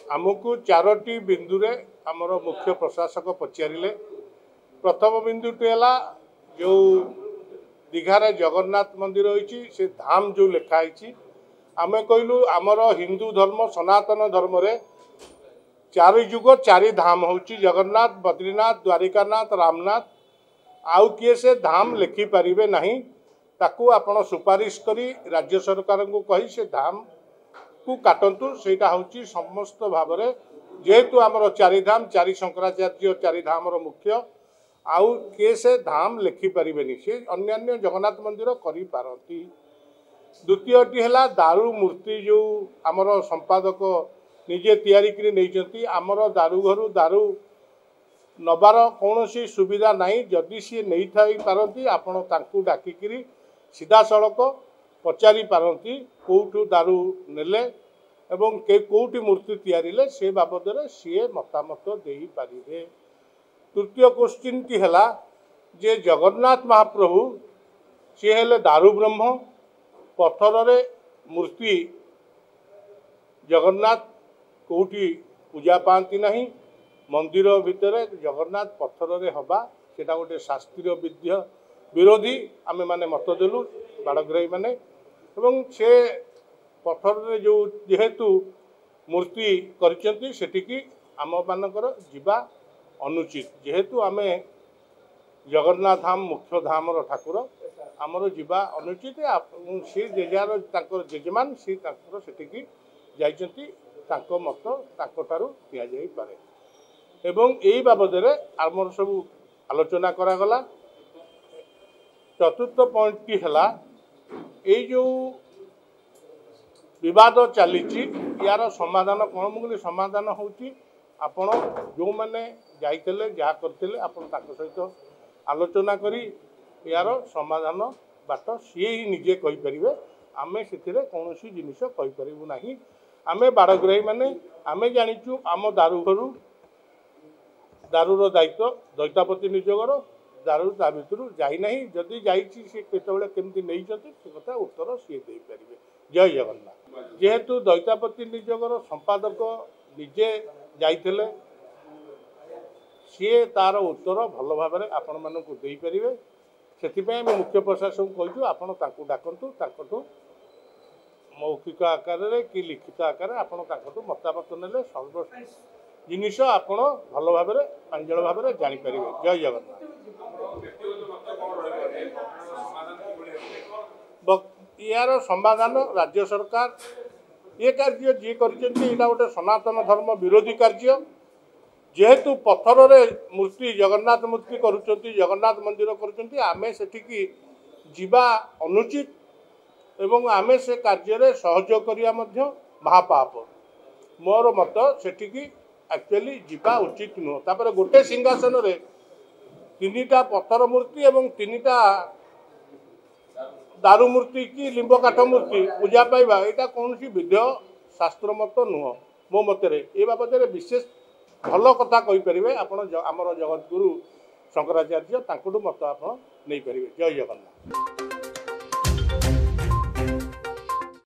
आमको चारोटी बिंदुरे आमर मुख्य प्रशासक पचारे प्रथम बिंदुटी है जो दीघार जगन्नाथ मंदिर होइछि से धाम जो लिखाई आमे कहलु आमर हिंदू धर्म सनातन धर्म रे चारि जुग चारि धाम होछि जगन्नाथ बद्रीनाथ द्वारिकानाथ रामनाथ आउ किए से धाम लिखि पारिबे नहीं ताकू आपण सुपारिश करी राज्य सरकार को कही से धाम को काटंतु सेटा होछि समस्त भाव में जेहेतु आमर चारि धाम चारि शंकराचार्य चारि धाम मुख्य आउ किए से धाम लिखि पारिबेनी से अन्यान्य जगन्नाथ मंदिर करि पारंती। द्वितीयटी है दारू मूर्ति जो आमर संपादक निजे तैयारी करी नहीं आमर दारू घर दारू नबार कौन सुविधा नहीं जदि सी नहीं थाई पारंती आपण तांकु डाकिकी सीधा सड़क पचारि पारंती कौटू दारू नेले एवं कौटी मूर्ति तैयारी से बाबद सी मतामत दे पारे। तृतीय क्वेश्चन टी है जे जगन्नाथ महाप्रभु सी हेले दारू ब्रह्म पत्थर रे मूर्ति जगन्नाथ कौटी पूजा पाती नहीं मंदिर भितर जगन्नाथ पत्थर रे हवा सेटा गोटे शास्त्रीय विद्या विरोधी आमे माने मत देलु बाड़ग्राही माने एवं से पत्थर रे जो जेहेतु मूर्ति करिसेंती सेटिकी आम मानकर जीवा अनुचित जेहेतु आमे जगन्नाथ धाम मुख्य धाम ठाकुर आमर जीवा अनुचित सी जेजार जेजेमान सी सेटिकी जाइछंती तांको मत तांको दिया जाई पारे एवं यही बाबद आमर सब आलोचना करागला। चतुर्थ पॉइंट टी है ये जो विवाद चली यार समाधान कौन मुझे समाधान होची आपण जो मैंने जाइए जहाँ करते सहित आलोचना करी यार समाधान बाट सी ही निजे कहीपर आमे से कौन जिनिस कहीपरू ना आमे बाड़ग्राही माने आमे जाचु आम दारू घर दारूर दायित्व दैतापति निजोगर दारू ता भर जाना जदि जामती नहीं से कथा उत्तर सी दे पारे। जय जगन्नाथ। जेहेतु दैतापति निजोगर संपादक निजे जाइए सी तार उत्तर भल भाव आपण मानक दे पारे से मुख्य प्रशासन कहूँ आपण डाकतु मौखिक आकार कि लिखित आकार आपण मतामत ने सर्व जिनिस आपण भल भाव प्रांजल भाव जापर। जय जगन्नाथ। यार समाधान राज्य सरकार ये कार्य जी कर गोटे सनातन धर्म विरोधी कार्य जेहेतु पत्थर रे मूर्ति जगन्नाथ मूर्ति करुँच जगन्नाथ मंदिर करें सेठिकी जीवा अनुचित एवं आमे से कार्य सहयोग करिया महापाप मोर मत सेठिकी एक्चुअली जीवा उचित नुह तापर गोटे सिंहासन रे तीनिटा पत्थर मूर्ति एवं तीनिटा दारू मूर्ति की लिंब काठ मूर्ति पूजा पाइबा यहाँ कौन विधेय शास्त्र मत नुह मो मतरे ये बाबद विशेष भल कथा कहीपर आपण आमर जगतगुरु शंकराचार्य मत आप नहीं पारे। जय जगन्नाथ।